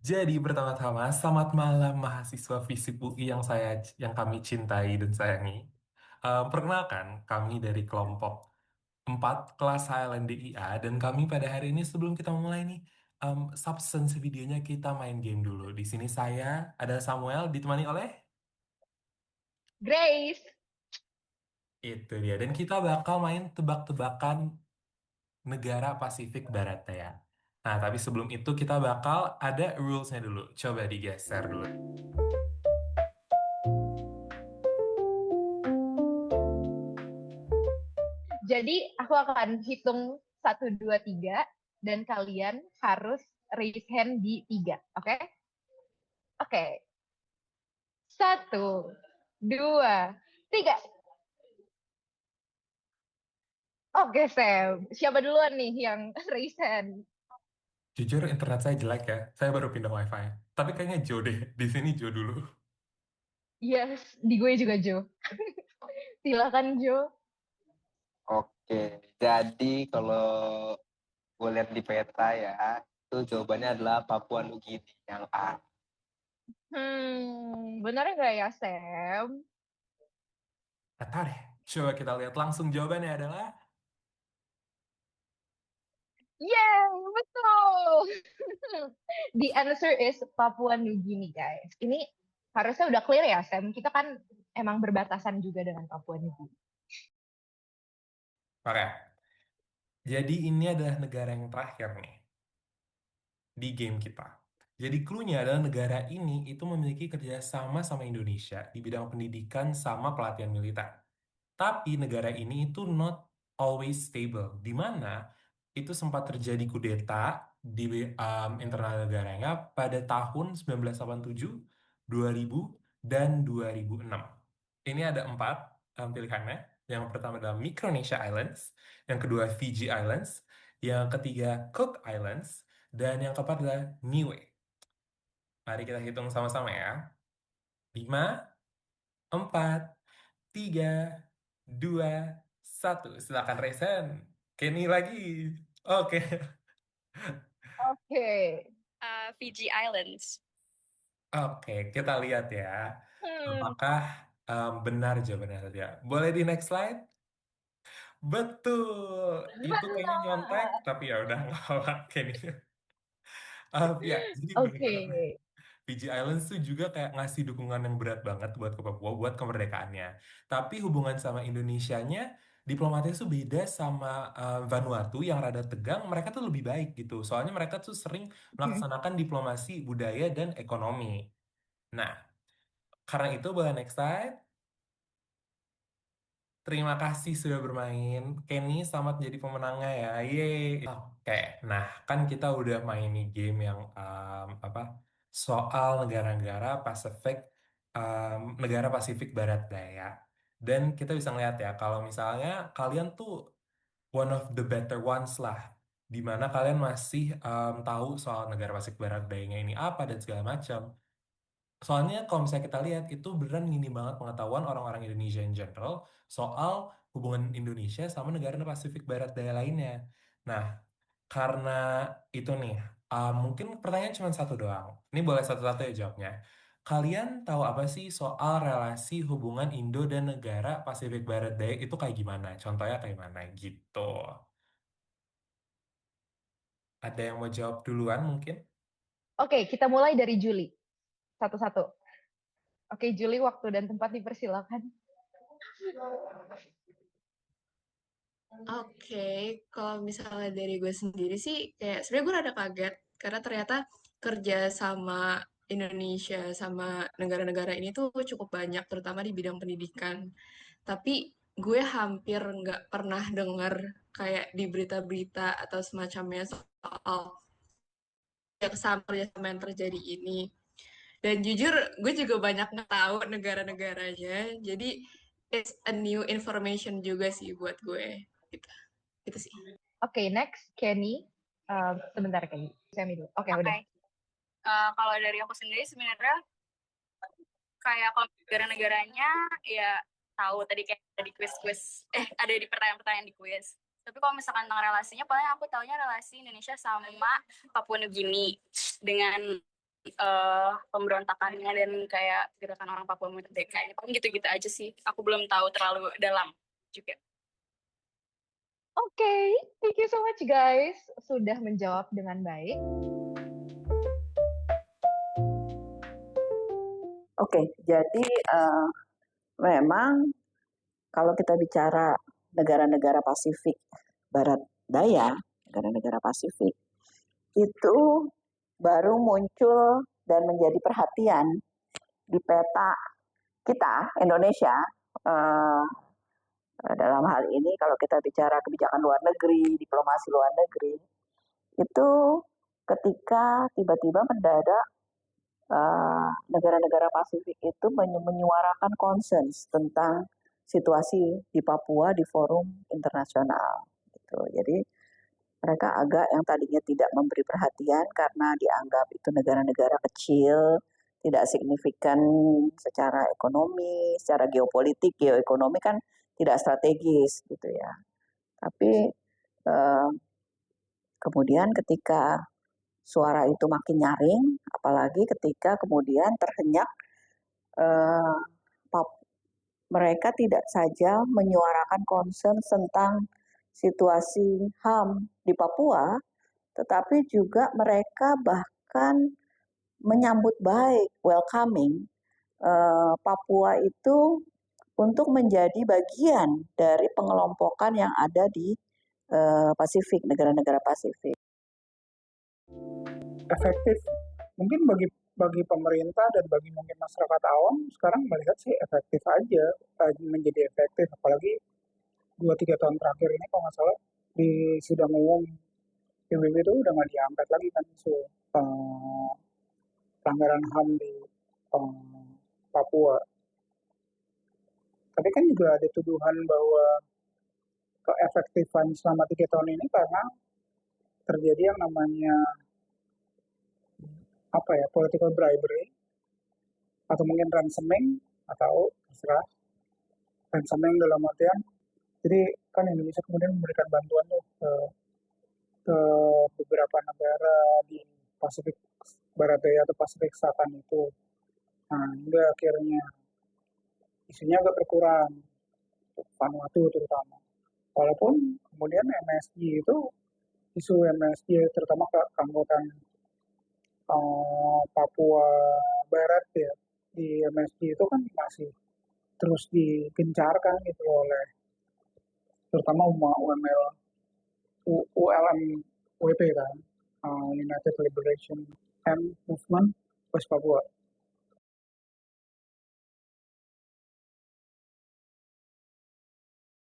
Jadi pertama-tama, selamat malam mahasiswa FISIP UI yang kami cintai dan sayangi. Perkenalkan, kami dari kelompok 4 kelas Highland DIA dan kami pada hari ini sebelum kita mulai nih substance videonya kita main game dulu. Di sini saya ada Samuel ditemani oleh Grace. itu dia dan kita bakal main tebak-tebakan negara Pasifik Barat ya. Nah, tapi sebelum itu kita bakal ada rulesnya dulu. Coba digeser dulu. Jadi aku akan hitung satu, 2, 3 dan kalian harus raise hand di 3. Oke? Oke. Satu, dua, tiga. Oke, Sam. Siapa duluan nih yang raise hand? Jujur internet saya jelek ya. Saya baru pindah WiFi. Tapi kayaknya Joe deh. Di sini Joe dulu. Yes, di gue juga, Jo. Silakan, Jo. Oke, jadi kalau gue lihat di peta ya, itu jawabannya adalah Papua Nugini yang A. Benar nggak ya, Sam? Nggak tahu deh. Coba kita lihat langsung jawabannya adalah Yeah, betul. The answer is Papua New Guinea, guys. Ini harusnya udah clear ya, Sam. Kita kan emang berbatasan juga dengan Papua New Guinea. Oke. Jadi ini adalah negara yang terakhir nih di game kita. Jadi clue-nya adalah negara ini itu memiliki kerjasama sama Indonesia di bidang pendidikan sama pelatihan militer. Tapi negara ini itu not always stable, di mana itu sempat terjadi kudeta di internal negaranya pada tahun 1987, 2000, dan 2006. Ini ada 4 pilihannya. Yang pertama adalah Micronesia Islands, yang kedua Fiji Islands, yang ketiga Cook Islands, dan yang keempat adalah Niue. Mari kita hitung sama-sama ya. 5, 4, 3, 2, 1. Silakan Resen. Kenny lagi. Oke. Oke. Fiji Islands. Oke, kita lihat ya. Hmm. Apakah benar jawabannya saja? Boleh di next slide? Betul. Itu kayaknya nyontek, Benar. tapi ya udah nggak apa-apa. Kenny. Ya, jadi Oke. benar. Fiji Islands tuh juga kayak ngasih dukungan yang berat banget buat ke Papua, buat kemerdekaannya. Tapi hubungan sama Indonesianya, diplomatnya tuh beda sama Vanuatu yang rada tegang, mereka tuh lebih baik gitu. Soalnya mereka tuh sering melaksanakan diplomasi budaya dan ekonomi. Nah, karena itu boleh next slide. Terima kasih sudah bermain. Kenny, selamat jadi pemenangnya ya. Yeay. Oke, nah kan kita udah main nih game yang apa soal negara-negara Pasifik, negara Pasifik Barat Daya. Dan kita bisa ngeliat ya, kalau misalnya kalian tuh one of the better ones lah, di mana kalian masih tahu soal negara Pasifik Barat Dayanya ini apa dan segala macam. Soalnya kalau misalnya kita lihat itu beneran minim banget pengetahuan orang-orang Indonesia in general soal hubungan Indonesia sama negara Pasifik Barat Daya lainnya. Nah, karena itu nih, mungkin pertanyaan cuma satu doang. Ini boleh satu-satu ya jawabnya. Kalian tahu apa sih soal relasi hubungan Indo dan negara Pasifik Barat Daya itu kayak gimana? Contohnya kayak mana gitu. Ada yang mau jawab duluan mungkin? Oke, kita mulai dari Juli. Satu-satu. Oke, Juli, waktu dan tempat dipersilakan. Oke, kalau misalnya dari gue sendiri sih, kayak sebenarnya gue rada kaget karena ternyata kerja sama Indonesia sama negara-negara ini tuh cukup banyak, terutama di bidang pendidikan. Tapi gue hampir nggak pernah dengar kayak di berita-berita atau semacamnya soal kerjasama yang terjadi ini. Dan jujur, gue juga banyak nggak tahu negara-negaranya. Jadi, it's a new information juga sih buat gue. Gitu, gitu sih. Oke, next, Kenny. Sebentar, Kenny. Saya dulu. Oke, Oke, udah. kalau dari aku sendiri sebenarnya kayak kalau negara-negaranya ya tahu tadi kayak ada di quiz-quiz, ada di pertanyaan-pertanyaan di quiz. Tapi kalau misalkan tentang relasinya, paling aku taunya relasi Indonesia sama Papua Nugini dengan pemberontakannya dan kayak gerakan orang Papua Merdeka. Paling gitu-gitu aja sih. Aku belum tahu terlalu dalam juga. Oke, thank you so much guys sudah menjawab dengan baik. Oke, jadi memang kalau kita bicara negara-negara Pasifik Barat Daya, negara-negara Pasifik, itu baru muncul dan menjadi perhatian di peta kita, Indonesia, dalam hal ini kalau kita bicara kebijakan luar negeri, diplomasi luar negeri, itu ketika tiba-tiba mendadak negara-negara Pasifik itu menyuarakan concerns tentang situasi di Papua di forum internasional. Gitu. Jadi mereka agak yang tadinya tidak memberi perhatian karena dianggap itu negara-negara kecil, tidak signifikan secara ekonomi, secara geopolitik, geoekonomi kan tidak strategis gitu ya. Tapi kemudian ketika suara itu makin nyaring, apalagi ketika kemudian terhenyak mereka tidak saja menyuarakan concern tentang situasi HAM di Papua, tetapi juga mereka bahkan menyambut baik, welcoming Papua itu untuk menjadi bagian dari pengelompokan yang ada di Pasifik, negara-negara Pasifik. Efektif mungkin bagi pemerintah dan bagi mungkin masyarakat awam sekarang melihat sih efektif aja, menjadi efektif, apalagi 2-3 tahun terakhir ini kalau nggak salah di sidang umum PBB itu udah nggak diangkat lagi kan isu pelanggaran HAM di Papua. Tapi kan juga ada tuduhan bahwa keefektifan selama 3 tahun ini karena terjadi yang namanya political bribery atau mungkin ransoming atau terserah ransoming dalam artian jadi kan Indonesia kemudian memberikan bantuan tuh ke beberapa negara di Pasifik Barat Daya atau Pasifik Selatan itu. Nah, hingga akhirnya isunya agak berkurang untuk Vanuatu terutama. Walaupun kemudian MSG itu isu MSG terutama keanggotaan Papua Barat ya di MSG itu kan masih terus digencarkan gitu oleh terutama ULMWP kan, United Liberation and Movement West Papua.